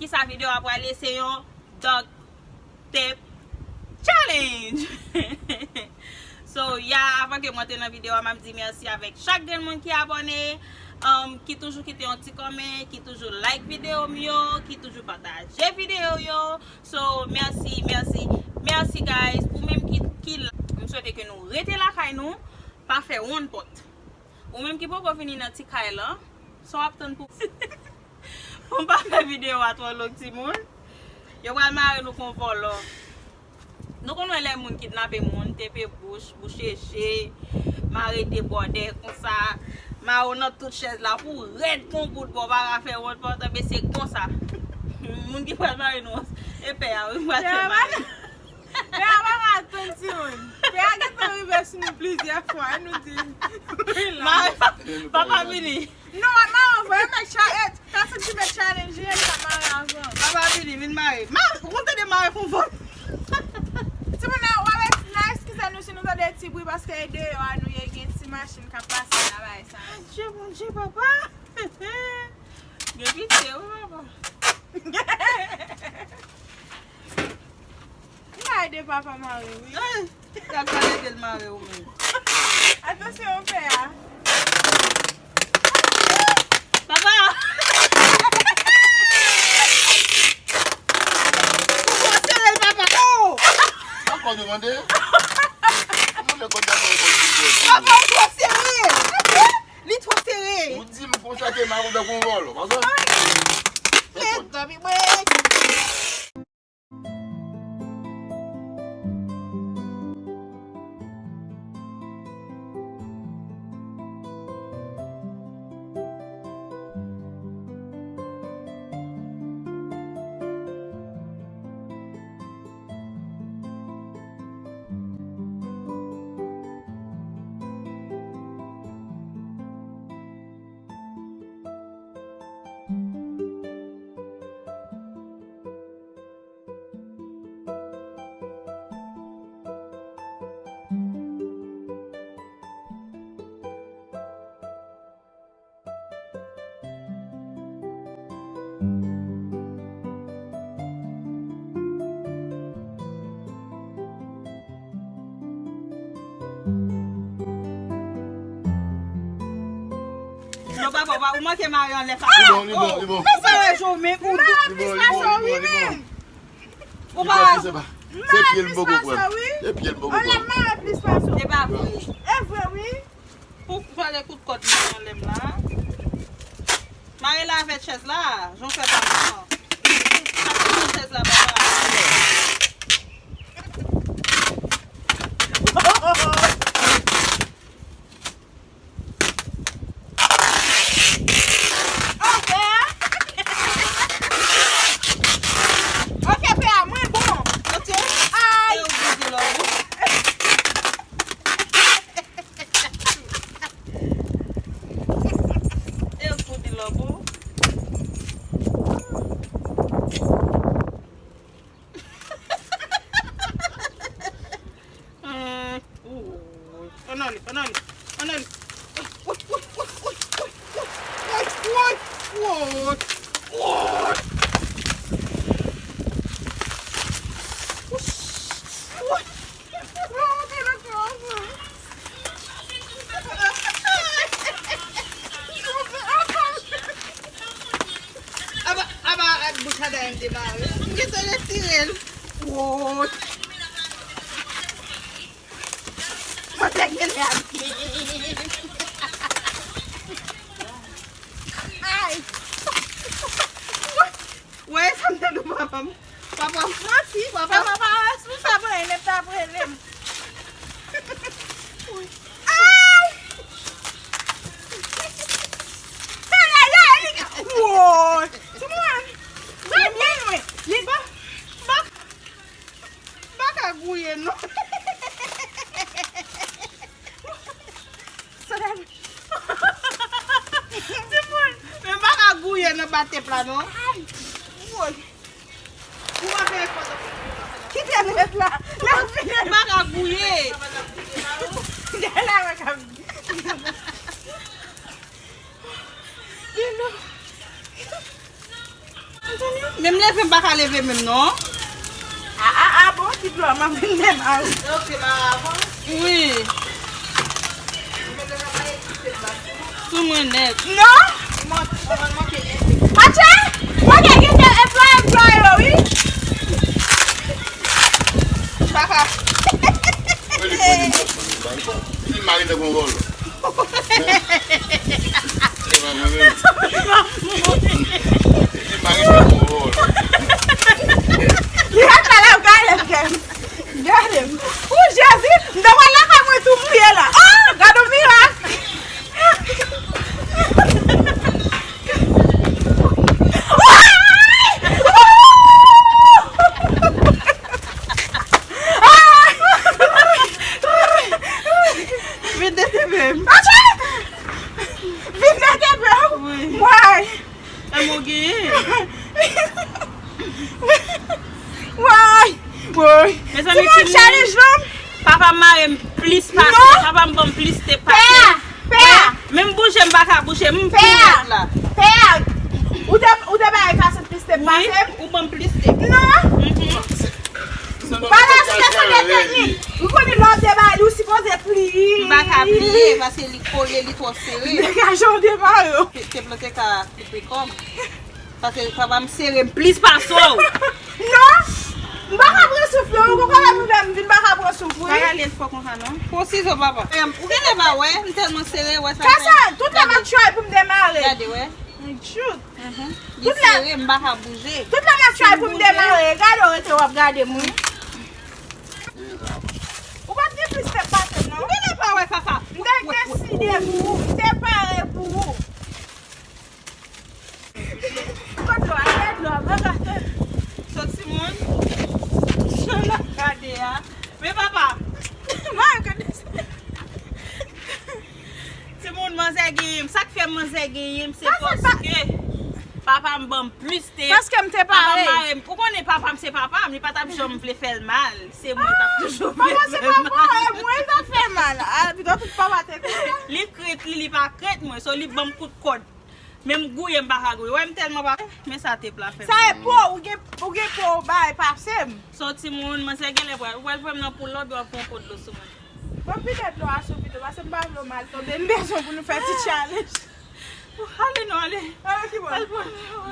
qui sa vidéo après aller c'est un dog tape challenge. So, avant que moi te dans la vidéo, je dis merci avec chaque monde qui est abonné, qui toujours quitte un petit comment, qui toujours like vidéo mieux, qui toujours partage vidéo yo. So, merci guys. Pour même qui nous souhaite que nous rester là kay nous, pas faire one pot. Ou même qui peut pas venir dans petit kay là, so apton pour pour pas faire vidéo à toi l'autre petit monde. Yo va marrer nous confort là. Nous connaissons les gens qui kidnappent les gens, TP bouche chercher, marrer déborder comme ça, marrer dans toute chaise là pour red pour bout pour pas faire autre porte, mais c'est comme ça. Les gens qui prennent marrer nous, et père, on va faire marrer. Mais on va attention. Père, on va nous plusieurs fois, nous dit. Papa vini. Non, maman, on va mettre challenge. Quand tu mets challenge, je vais marrer avant. Papa vini, vini marrer. Maman, on te démarrer pour vous. Si on a nice que ça nous si nous a des petits bruits parce que deux nous y a une petite machine qui passe là-bas ça. Dieu mon Dieu papa. Je vite papa. Regardez papa Marie. T'as pas de marrer au même. Attention père. Papa. On demandait. Papa, trop serré. Il est trop serré. Vous dites que ça est marrant de convol. Non, papa, ou manque Marie en l'air. C'est bon. Mais ça va jouer, mais où? C'est pied le beaucoup quoi. C'est pied le beaucoup. On a marre plus pas ça. C'est pas vrai. Eh vrai oui. Pour faire les coups de côte dans l'aime là. Marie là avec chaise là, j'en fais pas maintenant. Chaise là, papa. Ouais, ça me donne papa. Papa, merci, papa. Papa, c'est ça pour elle, pas pour elle. Bater plat non? Qui t'a mis là? La fille Pas à bouiller. Même les femmes pas lever même non. Bon, tu dois m'amener même à où? Oui. Tout le monde net. Non? Attends! Moi, j'ai gagné un employé, oui? Papa. Il m'arrive de mon rôle. You have to let him. Got him. Who's Jesse? The one that I went to Miela. Oh, got a Mila. Why? I'm okay. Why? Why? Mais ça Tu me vas challenge l'homme? Papa m'a plus passé. Non. Papa m'a plus te Père! passé. Père! Même bouche m'pa ka bouche m'm Père! là. Père! Ou te ba efase plus te Oui, pase? ou bon plus te. Non? Pas la situation de technique. Ou connaît l'homme de ba, ou supposé plier. M'pa ka plier parce que li collé li trop serré. Dégageons de ba yo. Te bloqué ka couper comme. Parce que papa me serré plus pas so. Non? Mba ka bre souffle, ou kon la problem vin mba ka bre souffle. Pas aller faut qu'on ça non. Faut si so papa. Ou gene ba ouais, tellement serré ouais ça. Kasa, tout la ma try pour me démarrer. Regardez ouais. Shoot. Li serré m'pa ka bouger. Tout la ma try pour me démarrer. Regarde ou rete wap gade mou. Ou pa di plus te pase non? Ou gene ba ouais papa. Mde deside pou, mde pare pou. Koto alet lo, bagate. So Simon. Je la regarde ya. Mais papa, Man, kote se. Simon mange game. Ça que fait manger game c'est Ça, c'est parce que papa me bon plus te. Parce que mte pare. Ou konen papa c'est papa, mais pas tap jom vle faire mal. C'est moi tap toujours Papa se faire pa mal. moi, mwen sa fe mal. Pito tout papa te kote. Li crête li pas crête moi, so li bon coup de code. Même gouye m'pa ka gouye. Ouais, tellement pas. Mais ça te plat fait. Sa e po, ou gen po bay papsem. Sorti moun, man se gele boy. Ou el fèm nan pou lobby ou fon pot lo sou man. Bon pitet lo aso pito, base mba vlo mal to. Den beson pou nou fè ti challenge. Allez non, allez. Ale ki bon?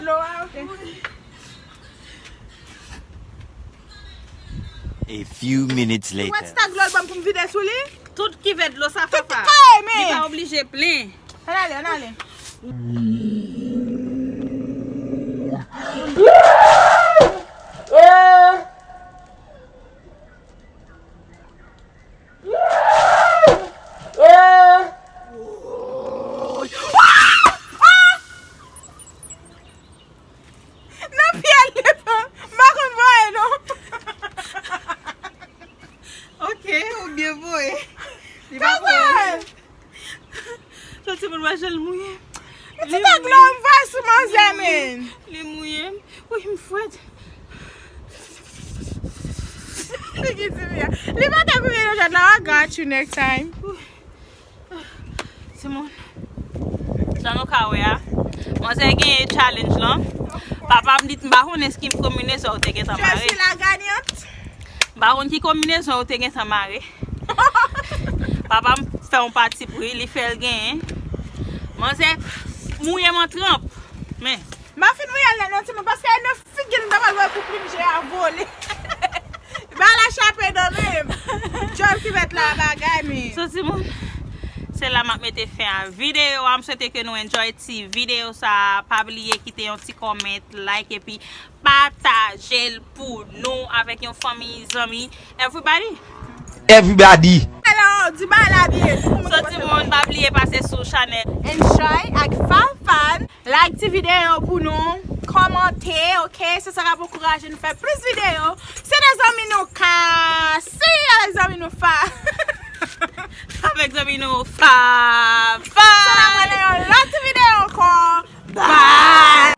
Lo a, ok. A few minutes later. Wè ti ta glol bam pou m vide sou li? Tout qui veut de l'eau ça fait pas. Hey, Il me! pas obligé plein. An ale. Nan piye le pa, bakon voye non. OK, ou bien voye. Il va Kazan! voye. Sorti moun ma jel mouye. Ti ta glol voye sou man zemen. Li mouye. Oui, m'fouette. Li va te kouye no jan, now I got you next time. Simon. Jan nou ka we a. Mwen se gen challenge lan. Papa m dit mba hon eski m kombine so ou te gen sa Je mare. suis la gagnante. Mba hon ki kombine so ou te gen sa mare. Papa m fè un pati pou li fèl gen. Mwen se mouye man tremp. Men. Ma fin mou yal nan ti mou, paske yon nou fit gen damal wè pou prim jè a vole. Ba la chapè do mèm. Job ki vet la bagay mi. So Simon, se la mak mette fè an video. Am souwete ke nou enjoy ti video sa. Pa bliye kite yon ti comment, like epi patajel pou nou avèk yon fami, zami. Everybody. Alors, di ba la biye. So Simon, pa bliye pase sou channel. Enjoy ak fan. Like ti video pou nou. Komante, ok? Se sera pou kouraje nou fè plus video. Se de zami nou ka. Se yon zami nou fa. Avèk zami nou fa. Se la mwen yon lot video kon. Bye!